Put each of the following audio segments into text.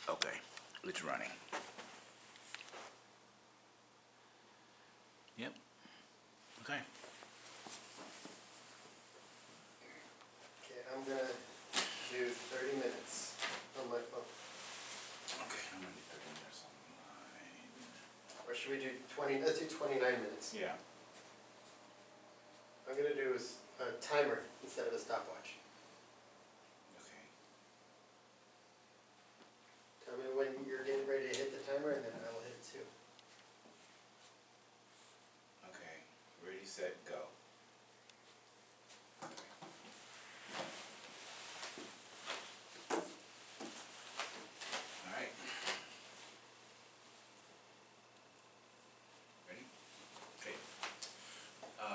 Okay, it's running. Yep. Okay. Okay, I'm gonna do 30 minutes on my phone. Okay, I'm gonna do 30 minutes on mine. Or should we do 20, let's do 29 minutes. Yeah. I'm gonna do a timer instead of a stopwatch. Okay. Tell me when you're getting ready to hit the timer and then I will hit it too. Okay. Ready, set, go. All right. Ready? Okay.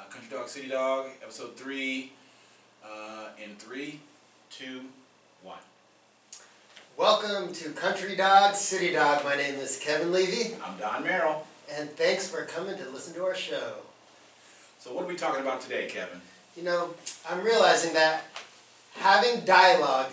Country Dog, City Dog, episode 3. In 3, 2, 1. Welcome to Country Dog, City Dog. My name is Kevin Levy. I'm Don Merrill. And thanks for coming to listen to our show. So what are we talking about today, Kevin? You know, I'm realizing that having dialogue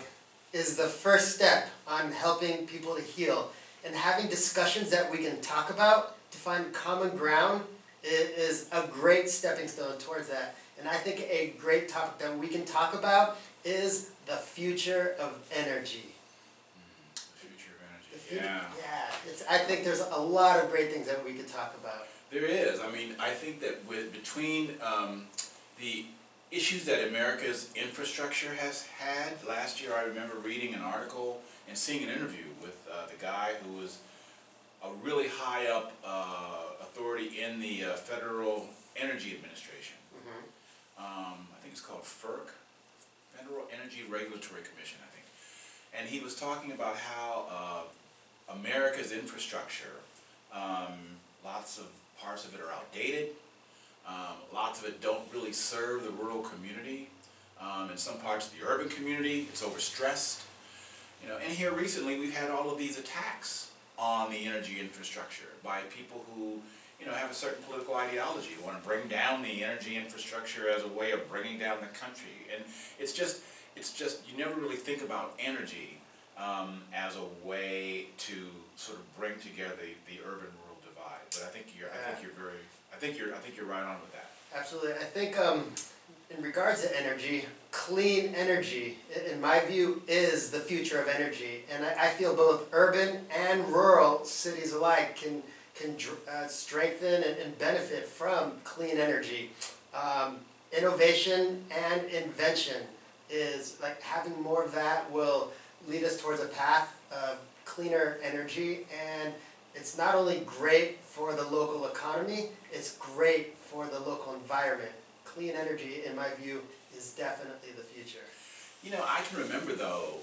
is the first step on helping people to heal. And having discussions that we can talk about to find common ground is a great stepping stone towards that. And I think a great topic that we can talk about is the future of energy. The future of energy. Yeah. I think there's a lot of great things that we could talk about. There is. I mean, I think that between the issues that America's infrastructure has had, last year I remember reading an article and seeing an interview with the guy who was a really high up authority in the Federal Energy Administration. I think it's called FERC, Federal Energy Regulatory Commission, I think. And he was talking about how America's infrastructure, lots of parts of it are outdated. Lots of it don't really serve the rural community. In some parts of the urban community, it's overstressed. You know, and here recently we've had all of these attacks on the energy infrastructure by people who, you know, have a certain political ideology, who want to bring down the energy infrastructure as a way of bringing down the country. And it's just you never really think about energy as a way to sort of bring together the urban-rural divide. But I think you're right on with that. Absolutely. I think in regards to energy, clean energy, in my view, is the future of energy. And I feel both urban and rural cities alike can strengthen and benefit from clean energy. Innovation and invention is like having more of that will lead us towards a path of cleaner energy, and it's not only great for the local economy, it's great for the local environment. Clean energy, in my view, is definitely the future. You know, I can remember though,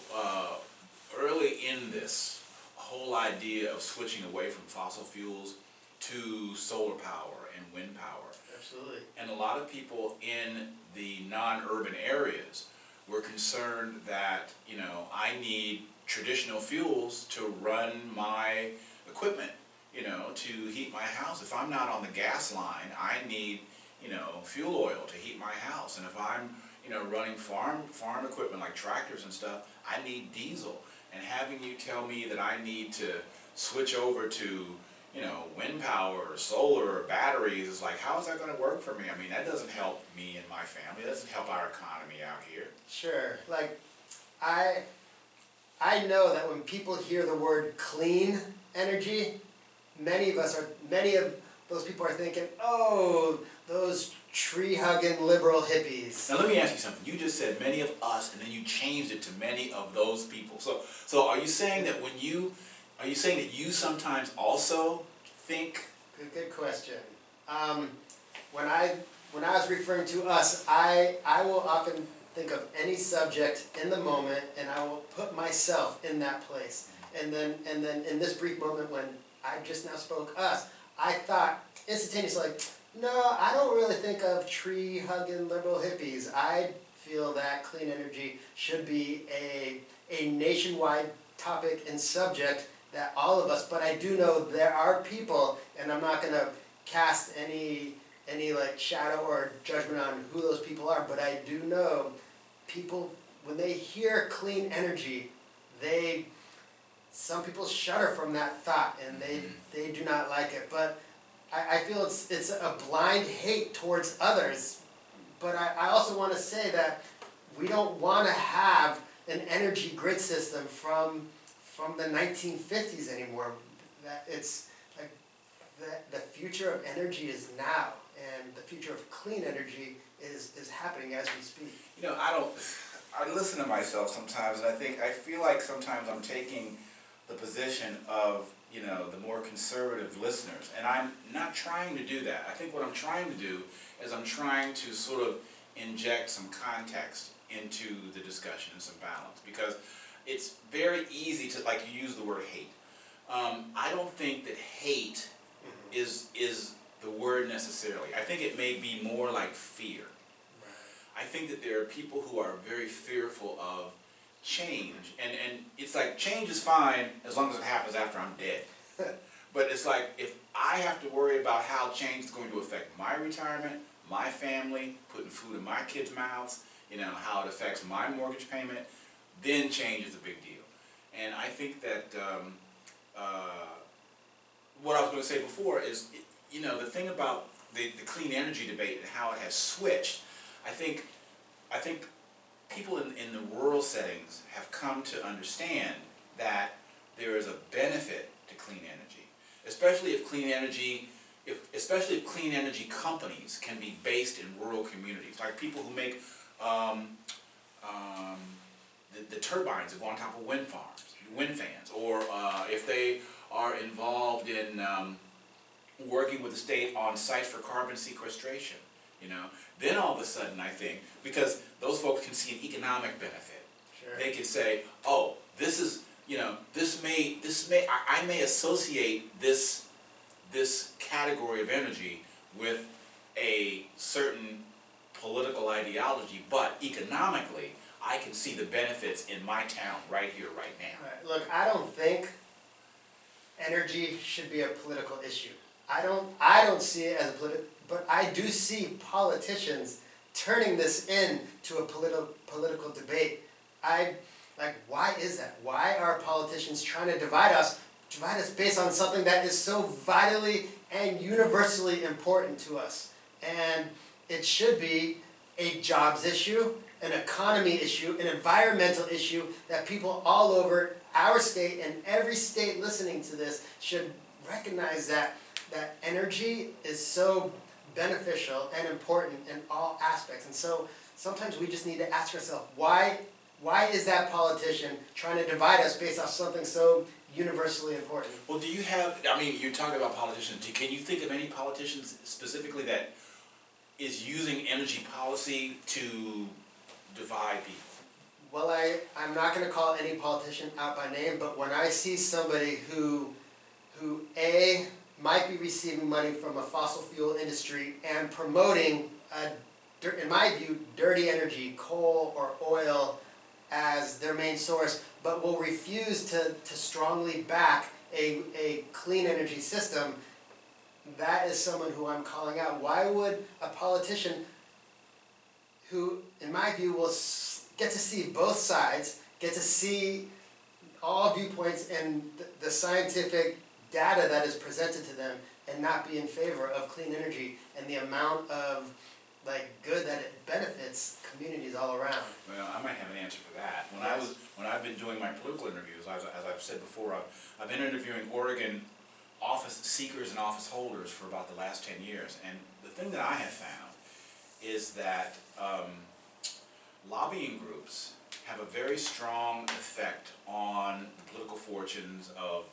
early in this whole idea of switching away from fossil fuels to solar power and wind power. Absolutely. And a lot of people in the non-urban areas were concerned that, you know, I need traditional fuels to run my equipment, you know, to heat my house. If I'm not on the gas line, I need, you know, fuel oil to heat my house. And if I'm, you know, running farm equipment like tractors and stuff, I need diesel. And having you tell me that I need to switch over to, you know, wind power or solar or batteries is like, how is that going to work for me? I mean, that doesn't help me and my family. It doesn't help our economy out here. Sure. Like, I know that when people hear the word clean energy, many of those people are thinking, oh, those tree-hugging liberal hippies. Now let me ask you something. You just said many of us, and then you changed it to many of those people. So are you saying that you sometimes also think? Good question. When I was referring to us, I will often think of any subject in the moment, and I will put myself in that place. And then in this brief moment when I just now spoke us, I thought instantaneously, like, no, I don't really think of tree-hugging liberal hippies. I feel that clean energy should be a nationwide topic and subject that all of us, but I do know there are people, and I'm not going to cast any like shadow or judgment on who those people are, but I do know people, when they hear clean energy, some people shudder from that thought, and they do not like it. But I feel it's a blind hate towards others. But I also want to say that we don't want to have an energy grid system from the 1950s anymore. That it's like the future of energy is now, and the future of clean energy is happening as we speak. You know, I listen to myself sometimes, and I feel like sometimes I'm taking the position of, you know, the more conservative listeners, and I'm not trying to do that. I think what I'm trying to do is I'm trying to sort of inject some context into the discussion and some balance, because it's very easy to, like you use the word hate. I don't think that hate is the word necessarily. I think it may be more like fear. I think that there are people who are very fearful of change, and it's like change is fine as long as it happens after I'm dead. But it's like if I have to worry about how change is going to affect my retirement, my family, putting food in my kids' mouths, you know, how it affects my mortgage payment, then change is a big deal. And I think that what I was going to say before is, you know, the thing about the clean energy debate and how it has switched, I think people in the rural settings have come to understand that there is a benefit to clean energy, especially if clean energy companies can be based in rural communities, like people who make the turbines that go on top of wind farms, wind fans, or if they are involved in working with the state on sites for carbon sequestration, you know, then all of a sudden I think, because those folks can see an economic benefit, Sure. they can say, oh, this is, you know, I may associate this category of energy with a certain political ideology, but economically, I can see the benefits in my town right here, right now. Right. Look, I don't think energy should be a political issue. I don't see it as a political, but I do see politicians turning this into a political debate. Why is that? Why are politicians trying to divide us based on something that is so vitally and universally important to us? And it should be a jobs issue, an economy issue, an environmental issue that people all over our state and every state listening to this should recognize that energy is so beneficial and important in all aspects. And so sometimes we just need to ask ourselves, why is that politician trying to divide us based off something so universally important? Well, do you have, I mean, you're talking about politicians, can you think of any politicians specifically that is using energy policy to divide people? Well, I'm not going to call any politician out by name, but when I see somebody who A, might be receiving money from a fossil fuel industry and promoting, in my view, dirty energy, coal or oil as their main source, but will refuse to strongly back a clean energy system, that is someone who I'm calling out. Why would a politician who, in my view, will get to see both sides, get to see all viewpoints and the scientific data that is presented to them, and not be in favor of clean energy and the amount of good that it benefits communities all around? Well, I might have an answer for that. When I've been doing my political interviews, as I've said before, I've been interviewing Oregon office seekers and office holders for about the last 10 years, and the thing that I have found is that lobbying groups have a very strong effect on the political fortunes of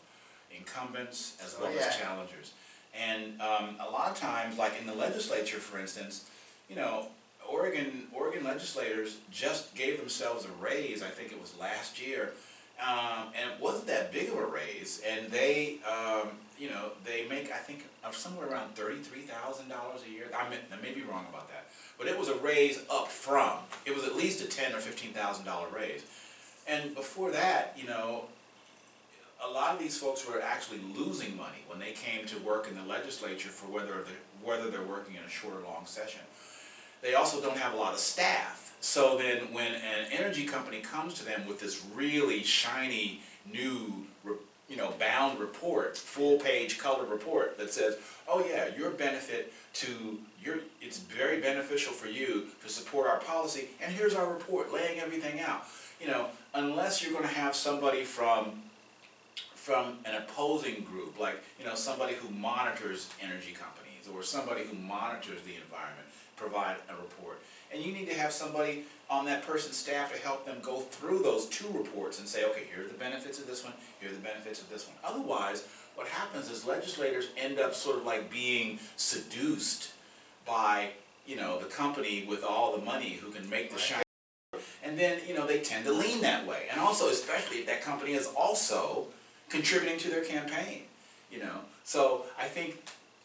incumbents as well as challengers. And a lot of times, like in the legislature, for instance, you know, Oregon legislators just gave themselves a raise, I think it was last year, and it wasn't that big of a raise, and they, you know, they make, I think, somewhere around $33,000 a year. I may be wrong about that, but it was a raise up from. It was at least a $10,000 or $15,000 raise, and before that, you know, a lot of these folks were actually losing money when they came to work in the legislature for whether they're working in a short or long session. They also don't have a lot of staff. So then when an energy company comes to them with this really shiny new, bound report, full-page color report that says, oh yeah, it's very beneficial for you to support our policy, and here's our report laying everything out. Unless you're going to have somebody from an opposing group, like, somebody who monitors energy companies or somebody who monitors the environment, provide a report. And you need to have somebody on that person's staff to help them go through those two reports and say, okay, here are the benefits of this one, here are the benefits of this one. Otherwise, what happens is legislators end up sort of like being seduced by, the company with all the money who can make the shine. And then, they tend to lean that way. And also, especially if that company is also contributing to their campaign, So I think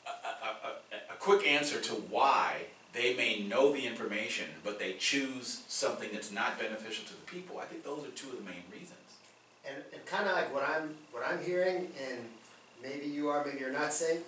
a quick answer to why they may know the information, but they choose something that's not beneficial to the people, I think those are two of the main reasons. And kind of like what I'm hearing, and maybe you are, maybe you're not saying,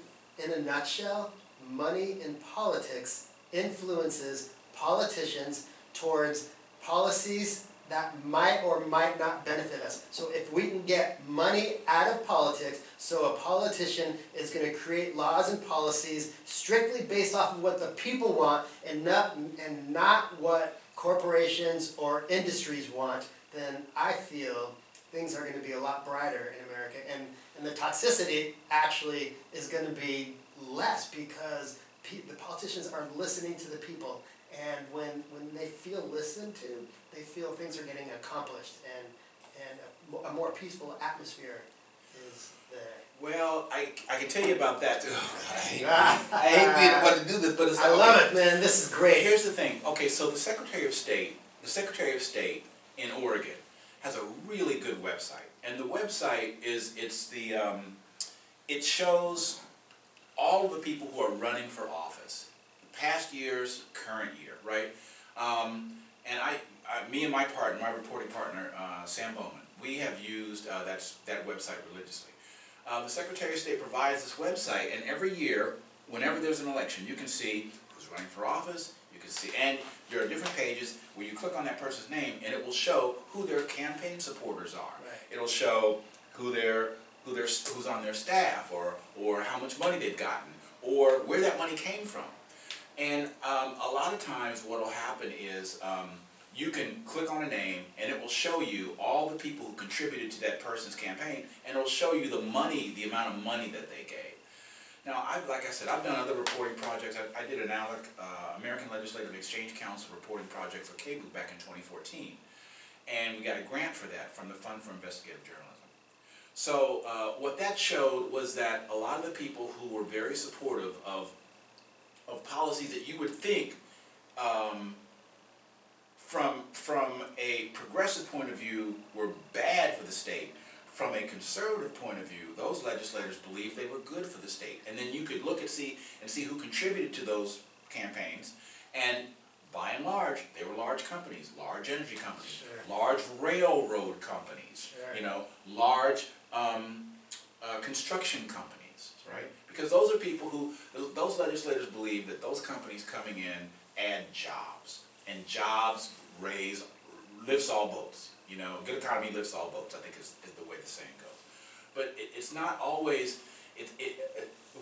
in a nutshell, money in politics influences politicians towards policies that might or might not benefit us. So if we can get money out of politics, so a politician is going to create laws and policies strictly based off of what the people want and not what corporations or industries want, then I feel things are going to be a lot brighter in America. And the toxicity actually is going to be less because the politicians are listening to the people. And when they feel listened to, they feel things are getting accomplished, and a more peaceful atmosphere is there. Well, I can tell you about that too. I hate being able to do this, but it's I love it, man. This is great. Here's the thing. Okay, so the Secretary of State in Oregon has a really good website, and the website it shows all of the people who are running for office, past years, current year, right? And me and my reporting partner, Sam Bowman, we have used that website religiously. The Secretary of State provides this website, and every year, whenever there's an election, you can see who's running for office. You can see, and there are different pages where you click on that person's name, and it will show who their campaign supporters are. Right. It'll show who's on their staff, or how much money they've gotten, or where that money came from. And a lot of times what will happen is you can click on a name and it will show you all the people who contributed to that person's campaign, and it will show you the amount of money that they gave. Now, like I said, I've done other reporting projects. I did an American Legislative Exchange Council reporting project for cable back in 2014. And we got a grant for that from the Fund for Investigative Journalism. So what that showed was that a lot of the people who were very supportive of policies that you would think from a progressive point of view were bad for the state, from a conservative point of view, those legislators believed they were good for the state. And then you could look and see who contributed to those campaigns, and by and large, they were large companies, large energy companies, sure, large railroad companies, sure, large construction companies, right? Because those are people those legislators believe that those companies coming in add jobs, and jobs lifts all boats. Good economy lifts all boats, I think is the way the saying goes. But it's not always,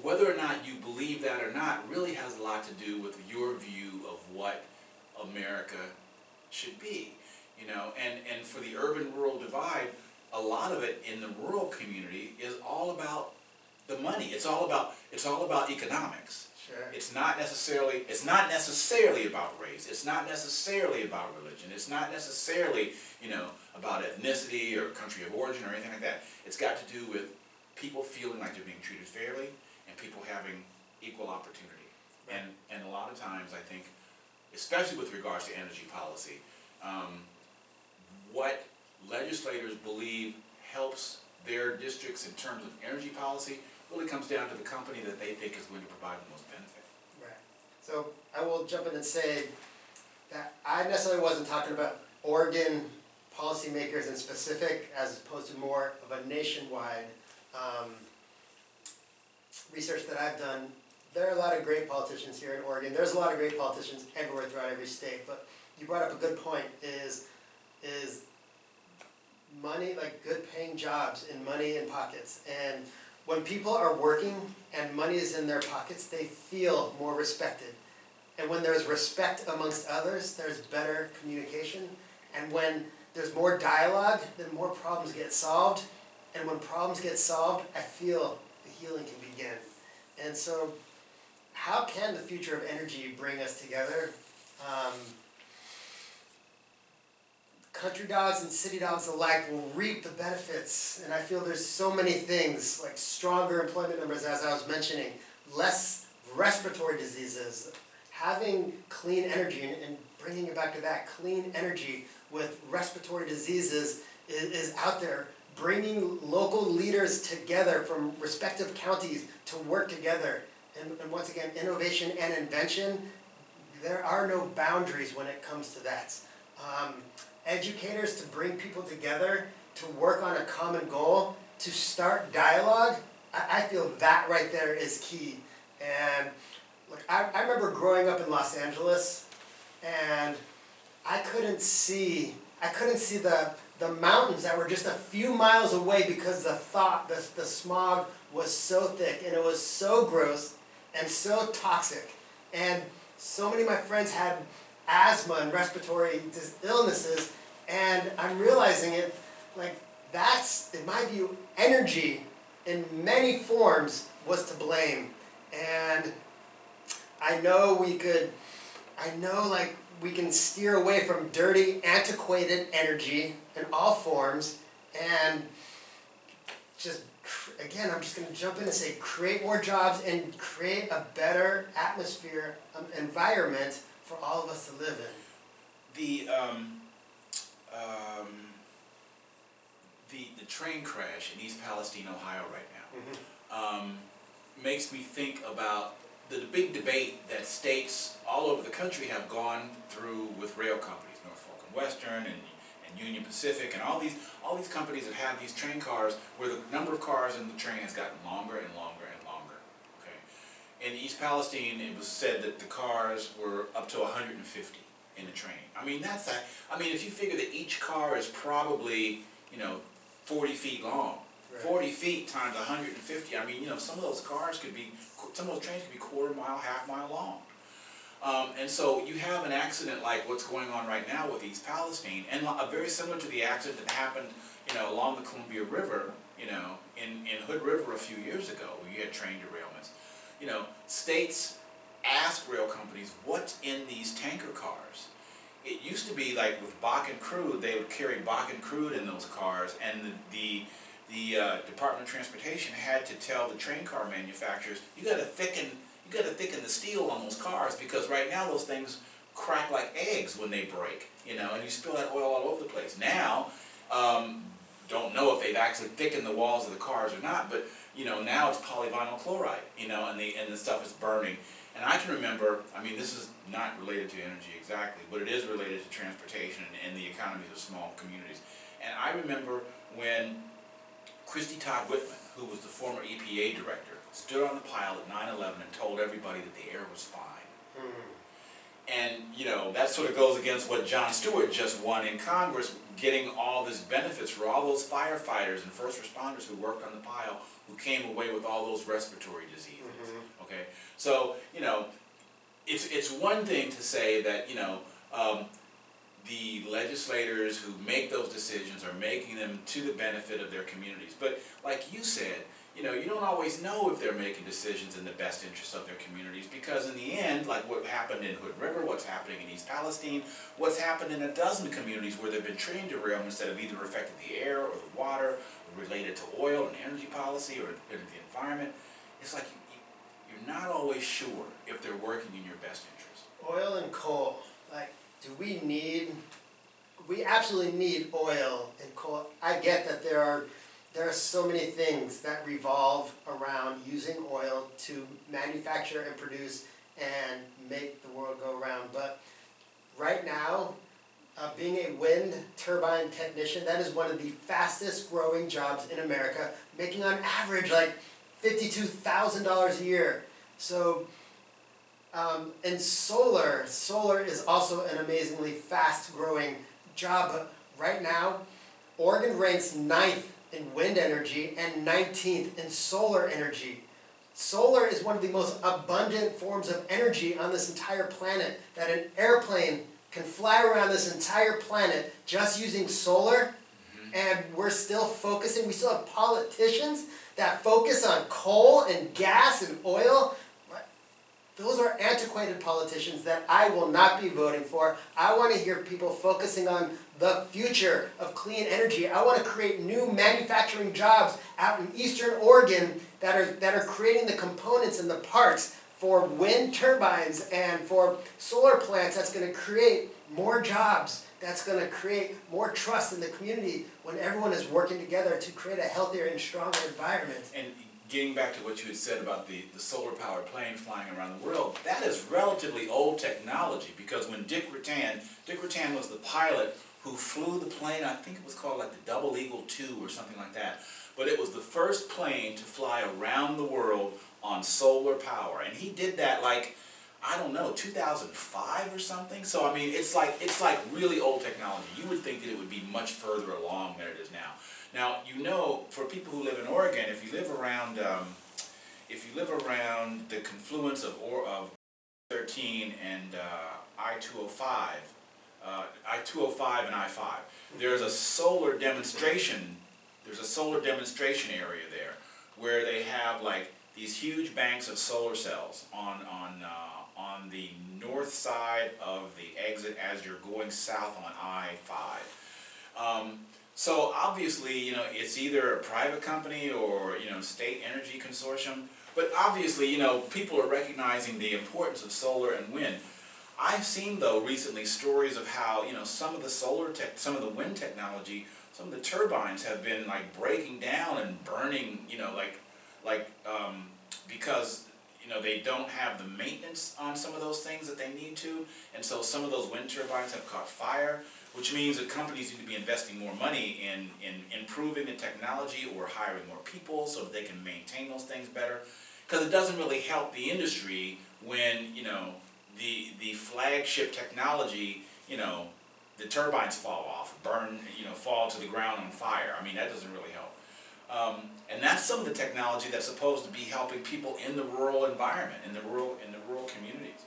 whether or not you believe that or not really has a lot to do with your view of what America should be. And for the urban-rural divide, a lot of it in the rural community is all about the money. It's all about economics. Sure. It's not necessarily about race. It's not necessarily about religion. It's not necessarily, about ethnicity or country of origin or anything like that. It's got to do with people feeling like they're being treated fairly and people having equal opportunity. Right. And a lot of times, I think, especially with regards to energy policy, what legislators believe helps their districts in terms of energy policy really comes down to the company that they think is going to provide the most benefit. Right. So I will jump in and say that I necessarily wasn't talking about Oregon policymakers in specific, as opposed to more of a nationwide research that I've done. There are a lot of great politicians here in Oregon. There's a lot of great politicians everywhere throughout every state. But you brought up a good point, is money, like good paying jobs and money in pockets. And when people are working and money is in their pockets, they feel more respected. And when there's respect amongst others, there's better communication. And when there's more dialogue, then more problems get solved. And when problems get solved, I feel the healing can begin. And so, how can the future of energy bring us together? Country dogs and city dogs alike will reap the benefits. And I feel there's so many things, like stronger employment numbers, as I was mentioning, less respiratory diseases, having clean energy, and bringing it back to that, clean energy with respiratory diseases is out there. Bringing local leaders together from respective counties to work together. And once again, innovation and invention, there are no boundaries when it comes to that. Educators to bring people together, to work on a common goal, to start dialogue, I feel that right there is key. And look, I remember growing up in Los Angeles, and I couldn't see the mountains that were just a few miles away because the smog was so thick and it was so gross and so toxic. And so many of my friends had asthma and respiratory illnesses, and I'm realizing it, like that's, in my view, energy in many forms was to blame. And I know we can steer away from dirty, antiquated energy in all forms, and just, again, I'm just going to jump in and say, create more jobs and create a better atmosphere, environment for all of us to live in. The train crash in East Palestine, Ohio right now, makes me think about the big debate that states all over the country have gone through with rail companies, Norfolk and Western and Union Pacific, and all these companies that have these train cars where the number of cars in the train has gotten longer and longer and longer. Okay, in East Palestine, it was said that the cars were up to 150 in the train. I mean, if you figure that each car is probably 40 feet long. Right. 40 feet times 150. I mean, some of those trains could be quarter mile, half mile long. And so you have an accident like what's going on right now with East Palestine, and very similar to the accident that happened, along the Columbia River, in Hood River a few years ago, where you had train derailments. States ask rail companies, what's in these tanker cars? It used to be like with Bakken crude, they would carry Bakken crude in those cars, and the Department of Transportation had to tell the train car manufacturers, you got to thicken the steel on those cars, because right now those things crack like eggs when they break, and you spill that oil all over the place. Now, don't know if they've actually thickened the walls of the cars or not, but now it's polyvinyl chloride, and the stuff is burning. And I can remember, this is not related to energy exactly, but it is related to transportation and the economies of small communities. And I remember when Christy Todd Whitman, who was the former EPA director, stood on the pile at 9/11 and told everybody that the air was fine. And, that sort of goes against what Jon Stewart just won in Congress, getting all these benefits for all those firefighters and first responders who worked on the pile, who came away with all those respiratory diseases. Okay, so, it's one thing to say that, the legislators who make those decisions are making them to the benefit of their communities. But like you said, you don't always know if they're making decisions in the best interest of their communities, because in the end, like what happened in Hood River, what's happening in East Palestine, what's happened in a dozen communities where there have been train derailments that have either affected the air or the water, or related to oil and energy policy or the environment, it's like you're not always sure if they're working in your best interest. Oil and coal, we absolutely need oil and coal. I get that there are so many things that revolve around using oil to manufacture and produce and make the world go around. But right now, being a wind turbine technician, that is one of the fastest growing jobs in America, making on average like $52,000 a year. So, and solar is also an amazingly fast growing job. But right now, Oregon ranks 9th in wind energy and 19th in solar energy. Solar is one of the most abundant forms of energy on this entire planet, that an airplane can fly around this entire planet just using solar, and we're still focusing, we still have politicians that focus on coal and gas and oil. Those are antiquated politicians that I will not be voting for. I want to hear people focusing on the future of clean energy. I want to create new manufacturing jobs out in eastern Oregon that are creating the components and the parts for wind turbines and for solar plants. That's going to create more jobs. That's going to create more trust in the community when everyone is working together to create a healthier and stronger environment. And getting back to what you had said about the solar powered plane flying around the world, that is relatively old technology, because when Dick Rutan was the pilot who flew the plane, I think it was called like the Double Eagle 2 or something like that, but it was the first plane to fly around the world on solar power, and he did that like, I don't know, 2005 or something. So I mean, it's like really old technology. You would think that it would be much further along than it is now. Now, you know, for people who live in Oregon, if you live around the confluence of 13 and I-205, I-205 and I-5, there's a solar demonstration. There's a solar demonstration area there where they have like these huge banks of solar cells on the north side of the exit as you're going south on I-5. So obviously, you know, it's either a private company or, you know, state energy consortium, but obviously, you know, people are recognizing the importance of solar and wind. I've seen, though, recently stories of how, you know, some of the wind technology, some of the turbines have been like breaking down and burning, you know, because, you know, they don't have the maintenance on some of those things that they need to, and so some of those wind turbines have caught fire, which means that companies need to be investing more money in improving the technology or hiring more people so that they can maintain those things better. Because it doesn't really help the industry when, you know, the flagship technology, you know, the turbines fall off, burn, you know, fall to the ground on fire. I mean, that doesn't really help. And that's some of the technology that's supposed to be helping people in the rural environment, in the rural communities.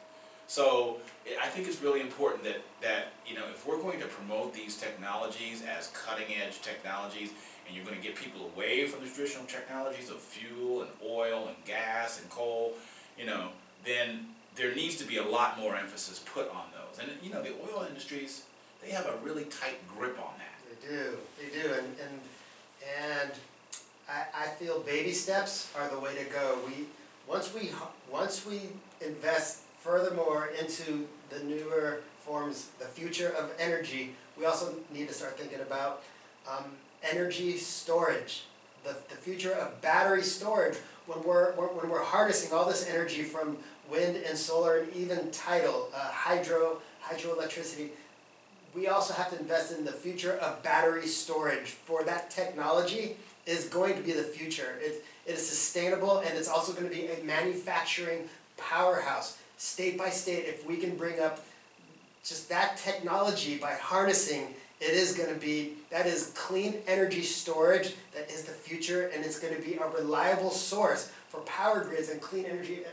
So I think it's really important that you know, if we're going to promote these technologies as cutting-edge technologies, and you're going to get people away from the traditional technologies of fuel and oil and gas and coal, you know, then there needs to be a lot more emphasis put on those. And you know, the oil industries, they have a really tight grip on that. They do, and I feel baby steps are the way to go. Once we invest furthermore into the newer forms, the future of energy, we also need to start thinking about energy storage, the future of battery storage. When we're harnessing all this energy from wind and solar and even tidal, hydroelectricity, we also have to invest in the future of battery storage. For that technology is going to be the future. It is sustainable, and it's also going to be a manufacturing powerhouse. State by state, if we can bring up just that technology by harnessing, it is going to be, that is clean energy storage, that is the future, and it's going to be a reliable source for power grids and clean energy,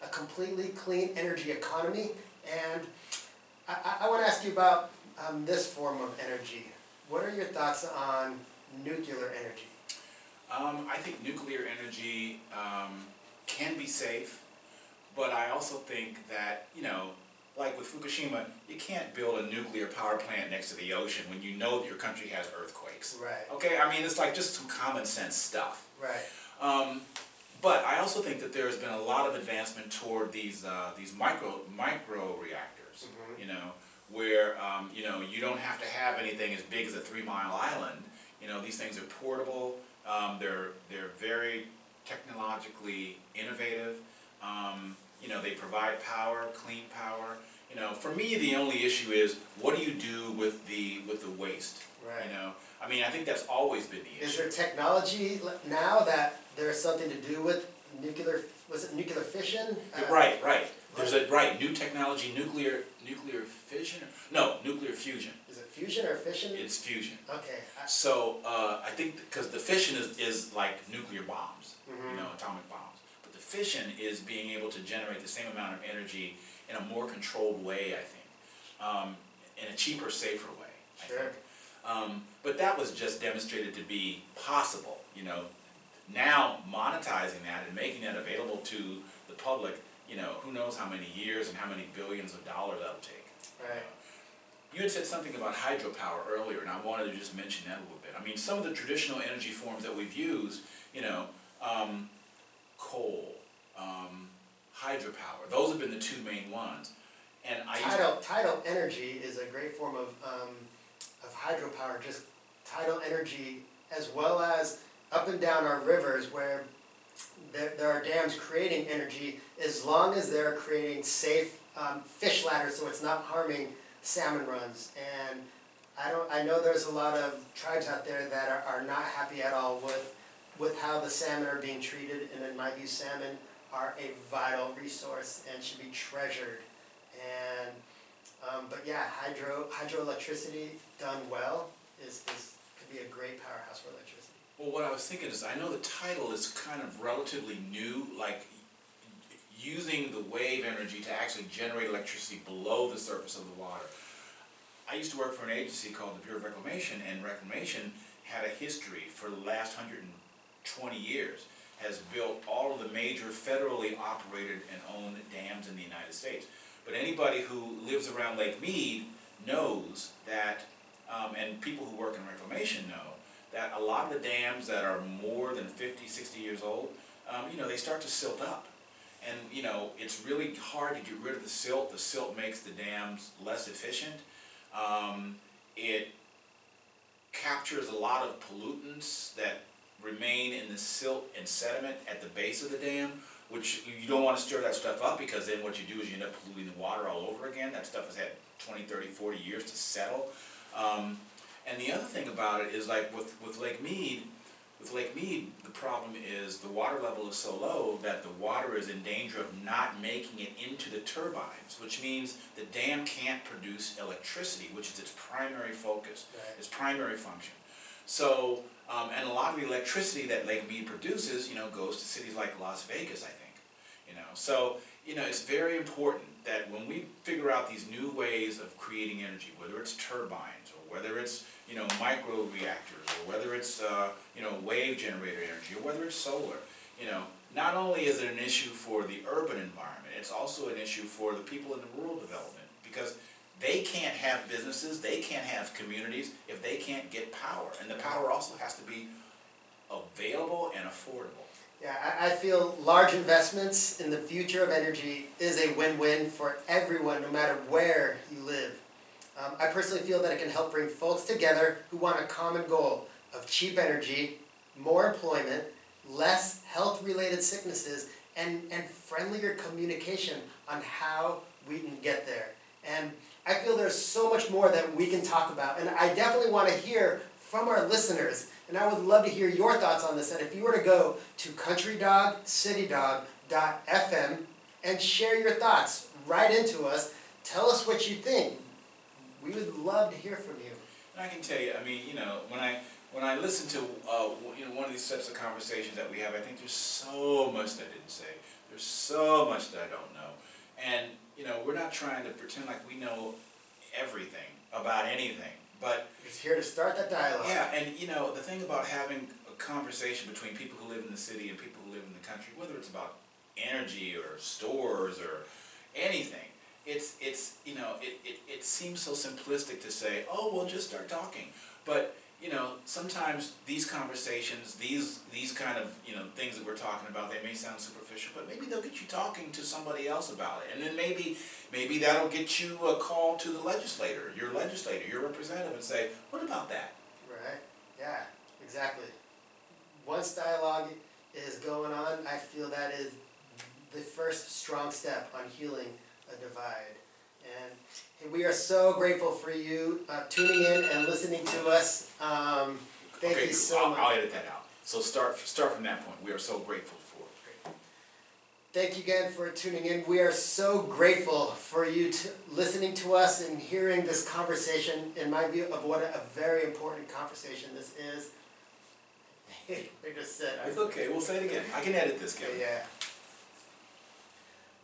a completely clean energy economy. And I want to ask you about this form of energy. What are your thoughts on nuclear energy? I think nuclear energy can be safe, but I also think that, you know, like with Fukushima, you can't build a nuclear power plant next to the ocean when you know that your country has earthquakes. Right. Okay, I mean, it's like just some common sense stuff. Right. But I also think that there has been a lot of advancement toward these micro reactors. Mm-hmm. You know, where you know, you don't have to have anything as big as a 3-mile island. You know, these things are portable. They're very technologically innovative. You know, they provide power, clean power. You know, for me, the only issue is what do you do with the waste? Right. You know, I mean, I think that's always been the issue. Is there technology now that there's something to do with nuclear? Was it nuclear fission? Right. There's new technology, nuclear fission. No, nuclear fusion. Is it fusion or fission? It's fusion. Okay. So, I think, because the fission is like nuclear bombs, you know, atomic bombs. But the fission is being able to generate the same amount of energy in a more controlled way, I think, in a cheaper, safer way, I think. But that was just demonstrated to be possible, you know. Now, monetizing that and making that available to the public, you know, who knows how many years and how many billions of dollars that'll take. Right. You had said something about hydropower earlier, and I wanted to just mention that a little bit. I mean, some of the traditional energy forms that we've used, you know, coal, hydropower, those have been the two main ones. And Tidal energy is a great form of hydropower, just tidal energy, as well as up and down our rivers where there are dams creating energy, as long as they're creating safe fish ladders so it's not harming salmon runs. And I know there's a lot of tribes out there that are not happy at all with how the salmon are being treated, and in my view salmon are a vital resource and should be treasured. And but yeah, hydroelectricity done well could be a great powerhouse for electricity. well, what I was thinking is, I know the tidal is kind of relatively new, like using the wave energy to actually generate electricity below the surface of the water. I used to work for an agency called the Bureau of Reclamation, and Reclamation had a history for the last 120 years, has built all of the major federally operated and owned dams in the United States. But anybody who lives around Lake Mead knows that, and people who work in reclamation know, that a lot of the dams that are more than 50, 60 years old, you know, they start to silt up. And, you know, it's really hard to get rid of the silt. The silt makes the dams less efficient. It captures a lot of pollutants that remain in the silt and sediment at the base of the dam, which you don't want to stir that stuff up, because then what you do is you end up polluting the water all over again. That stuff has had 20, 30, 40 years to settle. And the other thing about it is, like with Lake Mead, the problem is the water level is so low that the water is in danger of not making it into the turbines, which means the dam can't produce electricity, which is its primary focus, its primary function. So, and a lot of the electricity that Lake Mead produces, you know, goes to cities like Las Vegas, I think. You know, so, you know, it's very important that when we figure out these new ways of creating energy, whether it's turbines or whether it's, you know, micro reactors, or whether it's, you know, wave generator energy, or whether it's solar, you know, not only is it an issue for the urban environment, it's also an issue for the people in the rural development, because they can't have businesses, they can't have communities if they can't get power. And the power also has to be available and affordable. Yeah, I feel large investments in the future of energy is a win-win for everyone, no matter where you live. I personally feel that it can help bring folks together who want a common goal of cheap energy, more employment, less health-related sicknesses, and friendlier communication on how we can get there. And I feel there's so much more that we can talk about, and I definitely want to hear from our listeners, and I would love to hear your thoughts on this. And if you were to go to countrydogcitydog.fm and share your thoughts, write into us, tell us what you think. We would love to hear from you. And I can tell you, I mean, you know, when I listen to you know, one of these sets of conversations that we have, I think there's so much that I didn't say. There's so much that I don't know. And, you know, we're not trying to pretend like we know everything about anything, but It's here to start that dialogue. yeah, and you know, the thing about having a conversation between people who live in the city and people who live in the country, whether it's about energy or stores or anything, it's you know, it seems so simplistic to say, oh, we'll just start talking. But you know, sometimes these conversations, these kind of, you know, things that we're talking about, they may sound superficial, but maybe they'll get you talking to somebody else about it. And then maybe that'll get you a call to the legislator, your representative, and say, what about that? Right, yeah, exactly. Once dialogue is going on, I feel that is the first strong step on healing a divide. And hey, we are so grateful for you tuning in and listening to us. Thank you so much. I'll edit that out. So start from that point. We are so grateful for. thank you again for tuning in. We are so grateful for you listening to us and hearing this conversation, in my view, of what a very important conversation this is. They just said. It's okay, we'll say it again. I can edit this, Kevin. Yeah.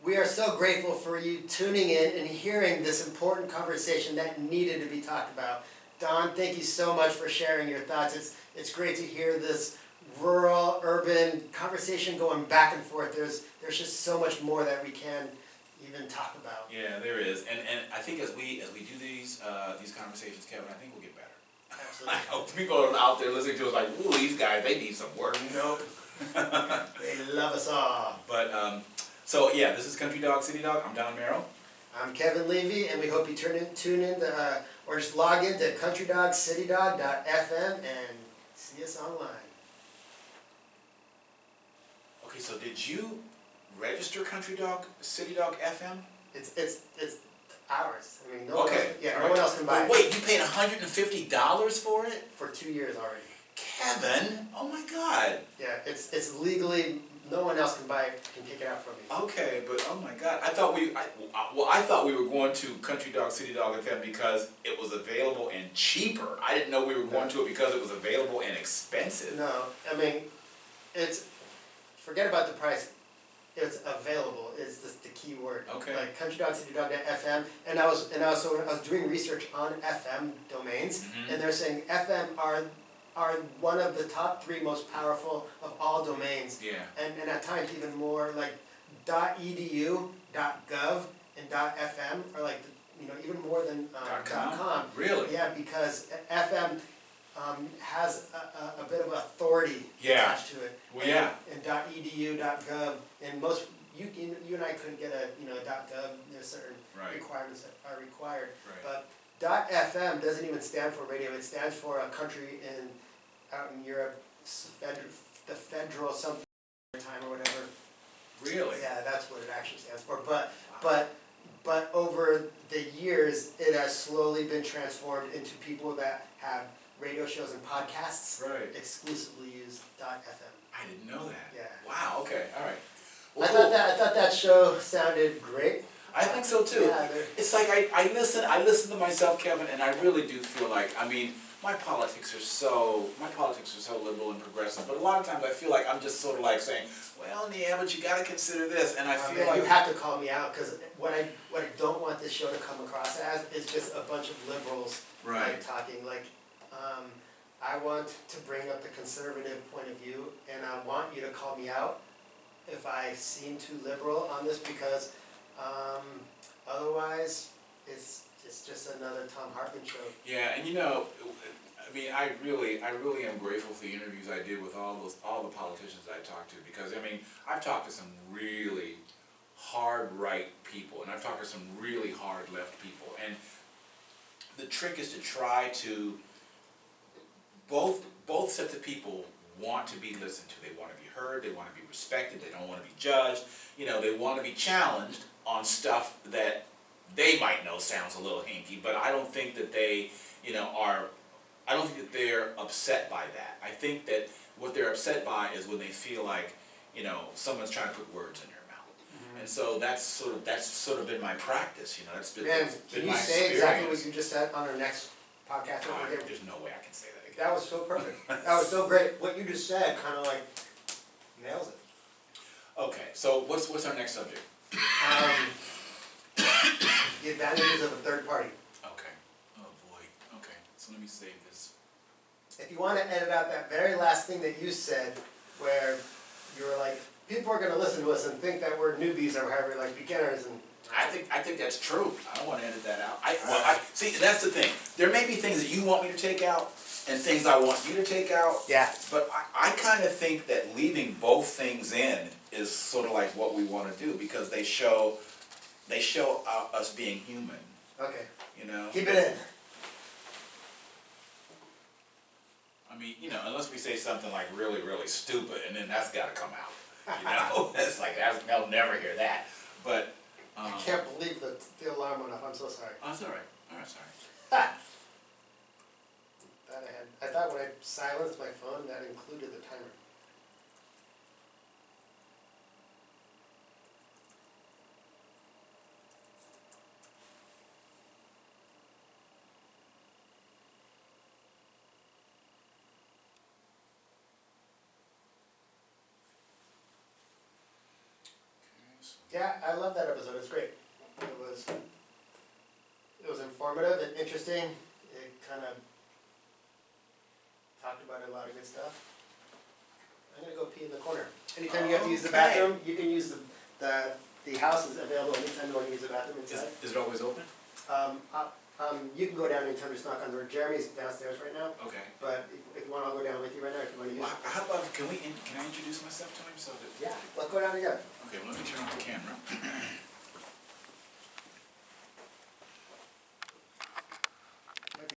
We are so grateful for you tuning in and hearing this important conversation that needed to be talked about. Don, thank you so much for sharing your thoughts. It's great to hear this rural, urban conversation going back and forth. There's just so much more that we can even talk about. Yeah, there is, and I think as we do these conversations, Kevin, I think we'll get better. Absolutely. I hope people out there listening to us like, ooh, these guys, they need some work. Nope. They love us all. But so yeah, this is Country Dog City Dog. I'm Don Merrill. I'm Kevin Levy, and we hope you tune in to, or just log in to countrydogcitydog.fm and see us online. Okay, so did you register Country Dog City Dog FM? It's ours. I mean, no one else can buy But it. wait, you paid $150 for it? For 2 years already. Kevin, oh my God. Yeah, it's legally, no one else can buy it, can take it out from you. Okay, but oh my God, I thought we were going to Country Dog City Dog FM because it was available and cheaper. I didn't know we were going to it because it was available and expensive. No, I mean, forget about the price. It's available is the key word. Okay. Like countrydogcitydog.fm, and I was doing research on FM domains, and they're saying FM are one of the top 3 most powerful of all domains. Yeah. And at times even more, like .edu, .gov, and .fm are like even more than .com. Really? Yeah, because FM has a bit of authority attached to it. Well, yeah. And .edu, .gov, and most you and I couldn't get a .gov. There's certain requirements that are required. Right. But .fm doesn't even stand for radio. It stands for a country out in Europe, the federal something time or whatever. Really? Yeah, that's what it actually stands for. But over the years, it has slowly been transformed into people that have radio shows and podcasts exclusively use .fm. I didn't know that. Yeah. Wow. Okay. All right. I thought that show sounded great. I think so too. Yeah, it's like I listen to myself, Kevin, and I really do feel like, I mean, my politics are so liberal and progressive, but a lot of times I feel like I'm just sort of like saying, well, yeah, but you got to consider this, and I feel like you have to call me out, because what I don't want this show to come across as is just a bunch of liberals talking. Like, I want to bring up the conservative point of view, and I want you to call me out if I seem too liberal on this, because otherwise it's just another Tom Hartman show. Yeah, and I mean, I really am grateful for the interviews I did with all the politicians I talked to, because I mean, I've talked to some really hard right people, and I've talked to some really hard left people, and the trick is to try to both sets of people want to be listened to. They want to be heard, they want to be respected, they don't want to be judged, they want to be challenged on stuff that they might know sounds a little hinky, but I don't think that they, I don't think that they're upset by that. I think that what they're upset by is when they feel like, someone's trying to put words in their mouth. Mm-hmm. And so that's sort of been my practice, that's been, Man, been can my you say experience. exactly what you just said on our next podcast? There's no way I can say that again. That was so perfect. That was so great. What you just said kind of like nails it. Okay, so what's our next subject? The advantages of a third party. Okay. Oh boy. Okay. So let me save this. If you want to edit out that very last thing that you said, where you were like, people are going to listen to us and think that we're newbies or however, like beginners, and I think that's true. I don't want to edit that out. See, that's the thing. There may be things that you want me to take out and things I want you to take out. Yeah. But I kind of think that leaving both things in is sort of like what we want to do, because they show us being human. Okay. Keep it in. I mean, unless we say something like really, really stupid, and then that's got to come out. It's like they'll never hear that. But I can't believe the alarm went off. I'm so sorry. Oh, it's all right. All right, sorry. I thought when I silenced my phone, that included the timer. Yeah, I love that episode, it's great. It was informative and interesting, it kind of talked about a lot of good stuff. I'm gonna go pee in the corner. Anytime you have to use the Okay. bathroom, you can use the house is available anytime you want to use the bathroom inside. Is it always open? You can go down anytime, just knock on the door. Jeremy's downstairs right now, Okay. but if you want, I'll go down with you right now if you want to use Well, it. how about, can I introduce myself to him so that? Yeah, let's go down together. Okay, well, let me turn on the camera.